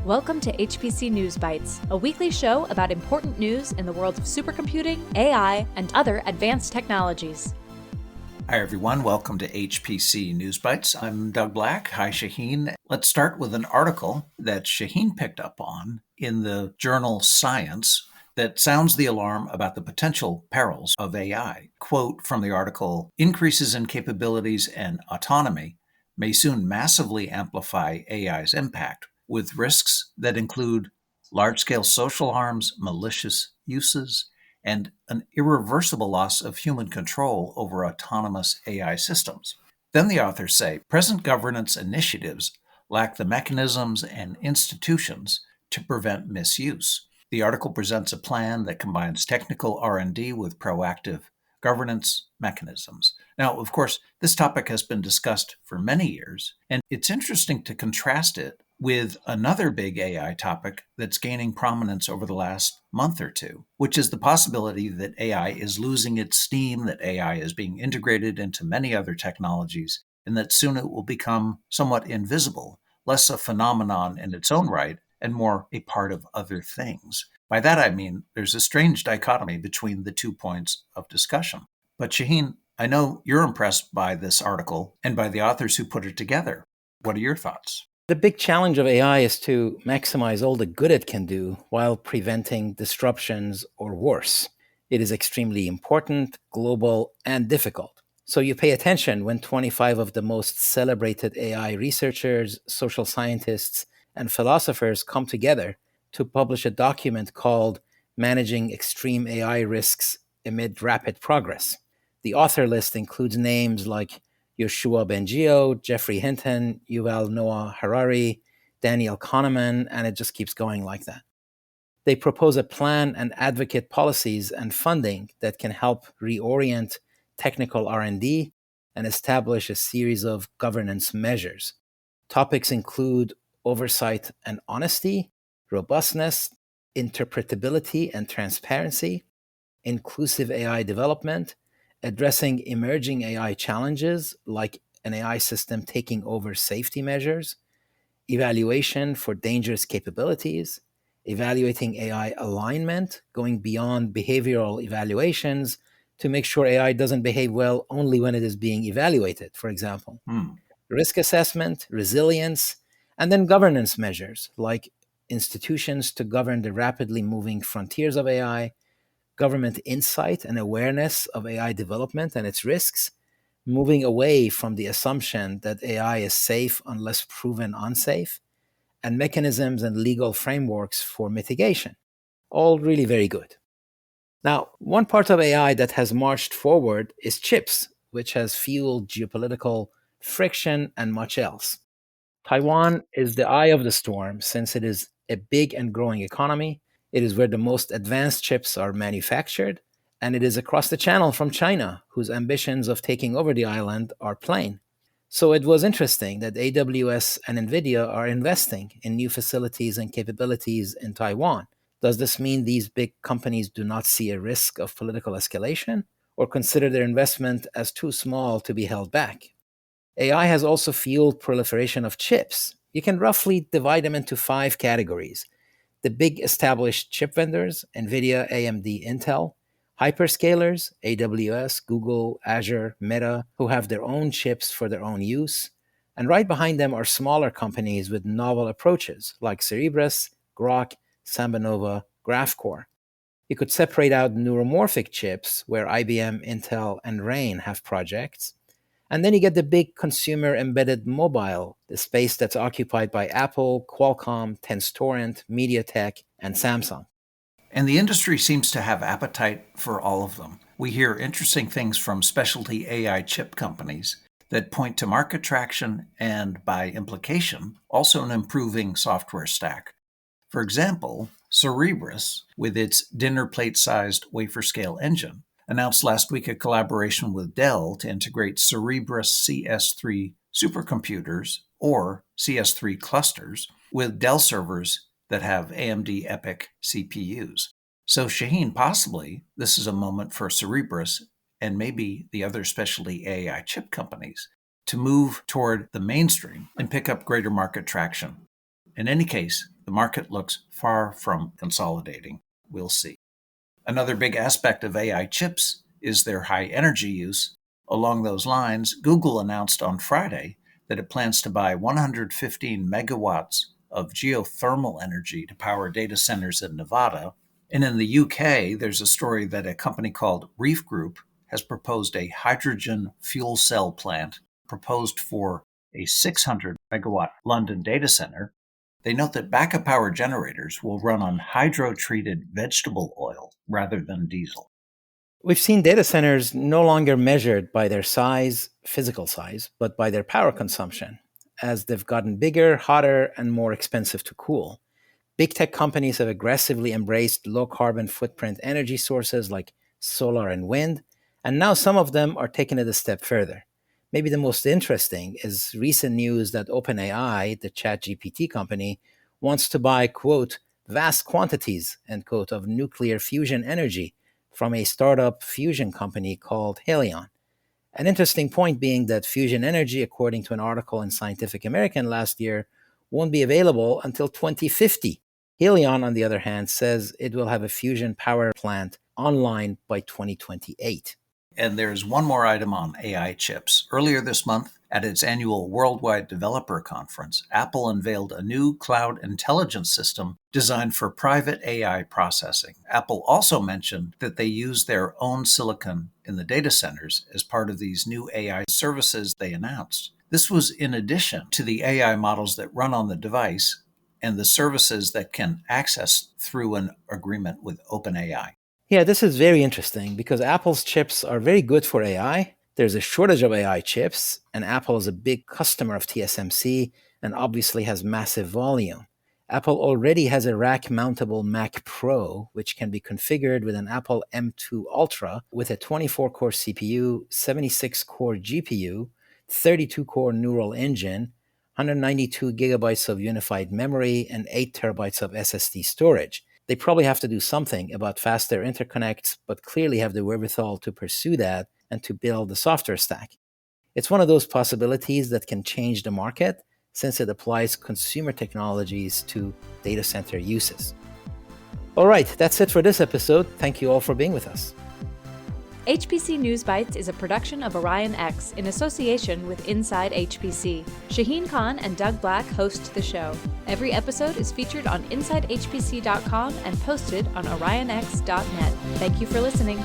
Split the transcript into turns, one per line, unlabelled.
Welcome to HPC News Bytes, a weekly show about important news in the world of supercomputing, AI, and other advanced technologies.
Hi, everyone. Welcome to HPC News Bytes. I'm Doug Black. Hi, Shaheen. Let's start with an article that Shaheen picked up on in the journal Science that sounds the alarm about the potential perils of AI. Quote from the article, "Increases in capabilities and autonomy may soon massively amplify AI's impact, with risks that include large-scale social harms, malicious uses, and an irreversible loss of human control over autonomous AI systems." Then the authors say, present governance initiatives lack the mechanisms and institutions to prevent misuse. The article presents a plan that combines technical R&D with proactive governance mechanisms. Now, of course, this topic has been discussed for many years, and it's interesting to contrast it with another big AI topic that's gaining prominence over the last month or two, which is the possibility that AI is losing its steam, that AI is being integrated into many other technologies, and that soon it will become somewhat invisible, less a phenomenon in its own right, and more a part of other things. By that I mean there's a strange dichotomy between the 2 points of discussion. But Shaheen, I know you're impressed by this article and by the authors who put it together. What are your thoughts?
The big challenge of AI is to maximize all the good it can do while preventing disruptions or worse. It is extremely important, global, and difficult. So you pay attention when 25 of the most celebrated AI researchers, social scientists, and philosophers come together to publish a document called Managing Extreme AI Risks Amid Rapid Progress. The author list includes names like Yoshua Bengio, Jeffrey Hinton, Yuval Noah Harari, Daniel Kahneman, and it just keeps going like that. They propose a plan and advocate policies and funding that can help reorient technical R&D and establish a series of governance measures. Topics include oversight and honesty, robustness, interpretability and transparency, inclusive AI development, addressing emerging AI challenges like an AI system taking over safety measures, evaluation for dangerous capabilities, evaluating AI alignment, going beyond behavioral evaluations to make sure AI doesn't behave well only when it is being evaluated, for example. Risk assessment, resilience, and then governance measures like institutions to govern the rapidly moving frontiers of AI, government insight and awareness of AI development and its risks, moving away from the assumption that AI is safe unless proven unsafe, and mechanisms and legal frameworks for mitigation. All really very good. Now, one part of AI that has marched forward is chips, which has fueled geopolitical friction and much else. Taiwan is the eye of the storm since it is a big and growing economy. It is where the most advanced chips are manufactured, and it is across the channel from China, whose ambitions of taking over the island are plain. So it was interesting that AWS and NVIDIA are investing in new facilities and capabilities in Taiwan. Does this mean these big companies do not see a risk of political escalation, or consider their investment as too small to be held back? AI has also fueled proliferation of chips. You can roughly divide them into 5 categories. The big established chip vendors, NVIDIA, AMD, Intel, hyperscalers, AWS, Google, Azure, Meta, who have their own chips for their own use, and right behind them are smaller companies with novel approaches like Cerebras, Grok, Sambanova, GraphCore. You could separate out neuromorphic chips where IBM, Intel, and RAIN have projects. And then you get the big consumer embedded mobile, the space that's occupied by Apple, Qualcomm, Tenstorrent, MediaTek, and Samsung.
And the industry seems to have appetite for all of them. We hear interesting things from specialty AI chip companies that point to market traction and, by implication, also an improving software stack. For example, Cerebras, with its dinner plate-sized wafer-scale engine, announced last week a collaboration with Dell to integrate Cerebras CS3 supercomputers, or CS3 clusters, with Dell servers that have AMD EPYC CPUs. So Shaheen, possibly this is a moment for Cerebras and maybe the other specialty AI chip companies to move toward the mainstream and pick up greater market traction. In any case, the market looks far from consolidating. We'll see. Another big aspect of AI chips is their high energy use. Along those lines, Google announced on Friday that it plans to buy 115 megawatts of geothermal energy to power data centers in Nevada. And in the UK, there's a story that a company called Reef Group has proposed a hydrogen fuel cell plant proposed for a 600 megawatt London data center. They note that backup power generators will run on hydro-treated vegetable oil rather than diesel.
We've seen data centers no longer measured by their size, physical size, but by their power consumption, as they've gotten bigger, hotter, and more expensive to cool. Big tech companies have aggressively embraced low carbon footprint energy sources like solar and wind, and now some of them are taking it a step further. Maybe the most interesting is recent news that OpenAI, the ChatGPT company, wants to buy, quote, vast quantities, end quote, of nuclear fusion energy from a startup fusion company called Helion. An interesting point being that fusion energy, according to an article in Scientific American last year, won't be available until 2050. Helion, on the other hand, says it will have a fusion power plant online by 2028.
And there's one more item on AI chips. Earlier this month, at its annual Worldwide Developer Conference, Apple unveiled a new cloud intelligence system designed for private AI processing. Apple also mentioned that they use their own silicon in the data centers as part of these new AI services they announced. This was in addition to the AI models that run on the device and the services that can access through an agreement with OpenAI.
Yeah, this is very interesting because Apple's chips are very good for AI. There's a shortage of AI chips, and Apple is a big customer of TSMC and obviously has massive volume. Apple already has a rack-mountable Mac Pro, which can be configured with an Apple M2 Ultra with a 24-core CPU, 76-core GPU, 32-core neural engine, 192 gigabytes of unified memory, and 8 terabytes of SSD storage. They probably have to do something about faster interconnects, but clearly have the wherewithal to pursue that and to build the software stack. It's one of those possibilities that can change the market since it applies consumer technologies to data center uses. All right, that's it for this episode. Thank you all for being with us.
HPC News Bytes is a production of Orion X in association with Inside HPC. Shaheen Khan and Doug Black host the show. Every episode is featured on InsideHPC.com and posted on OrionX.net. Thank you for listening.